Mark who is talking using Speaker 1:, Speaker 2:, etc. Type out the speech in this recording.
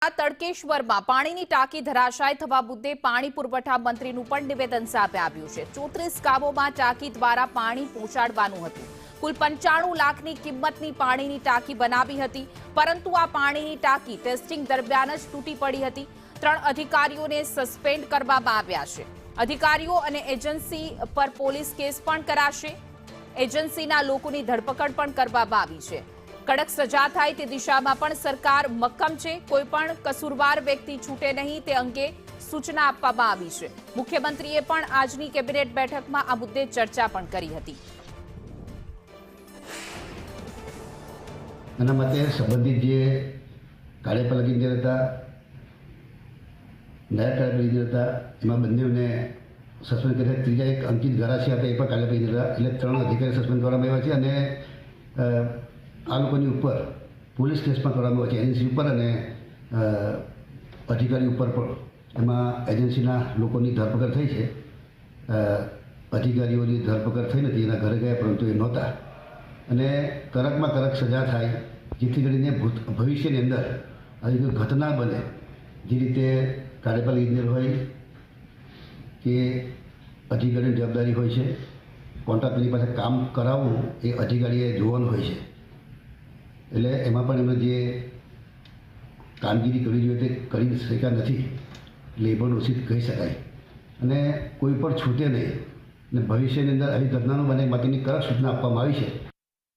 Speaker 1: દ્વારા તડકેશ્વરમાં પાણીની ટાંકી ધરાશાય થવા મુદ્દે પાણી પુરવઠા મંત્રીનું પણ નિવેદન સામે આવ્યું છે। 34 ગામોમાં ટાંકી દ્વારા પાણી પહોંચાડવાનું હતું। કુલ 95 લાખની કિંમતની પાણીની ટાંકી બનાવી હતી, પરંતુ આ પાણીની ટાંકી ટેસ્ટિંગ દરમિયાન જ તૂટી પડી હતી। 3 અધિકારીઓને સસ્પેન્ડ કરવામાં આવ્યા છે। અધિકારીઓ અને એજન્સી પર પોલીસ કેસ પણ કરાશે। એજન્સીના લોકોની ધરપકડ પણ કરવામાં આવી છે। કડક સજા થાય તે દિશામાં પણ સરકાર મક્કમ છે। કોઈ પણ કસૂરવાર વ્યક્તિ છૂટે નહીં તે અંગે સૂચના આપવામાં આવી છે। મુખ્યમંત્રીએ પણ આજની કેબિનેટ બેઠકમાં આ મુદ્દે ચર્ચા પણ કરી હતી।
Speaker 2: એના માટે સંબંધિત જે કાર્યપાલક ઇજનેર હતા, નાયબ કાર્યપાલક ઇજનેર હતા, એમાં બંનેને સસ્પેન્ડ કર્યા। ત્રીજા એક અંકિત ગરાસિયા હતા, એ પણ કાર્યપાલક ઇજનેર હતા। એટલે 3 અધિકારી સસ્પેન્ડ કરવામાં આવ્યા છે અને આ લોકોની ઉપર પોલીસ કેસ પણ કરવામાં આવ્યો છે, એજન્સી ઉપર અને અધિકારી ઉપર પણ। એમાં એજન્સીના લોકોની ધરપકડ થઈ છે। અધિકારીઓની ધરપકડ થઈ નથી, એના ઘરે ગયા પરંતુ એ નહોતા। અને કડકમાં કડક સજા થાય, જેથી કરીને ભવિષ્યની અંદર આવી કોઈ ઘટના બને। જે રીતે કાર્યપાલક ઇજનેર હોય કે અધિકારીની જવાબદારી હોય છે, કોન્ટ્રાક્ટરની પાસે કામ કરાવવું એ અધિકારીએ જોવાનું હોય છે। એટલે એમાં પણ એમણે જે કામગીરી કરવી જોઈએ તે કરી શક્યા નથી, એટલે એ પણ દોષિત કહી શકાય। અને કોઈ પણ છૂટે નહીં અને ભવિષ્યની અંદર આવી ઘટનાઓ બને માટેની કડક સૂચના આપવામાં આવી છે।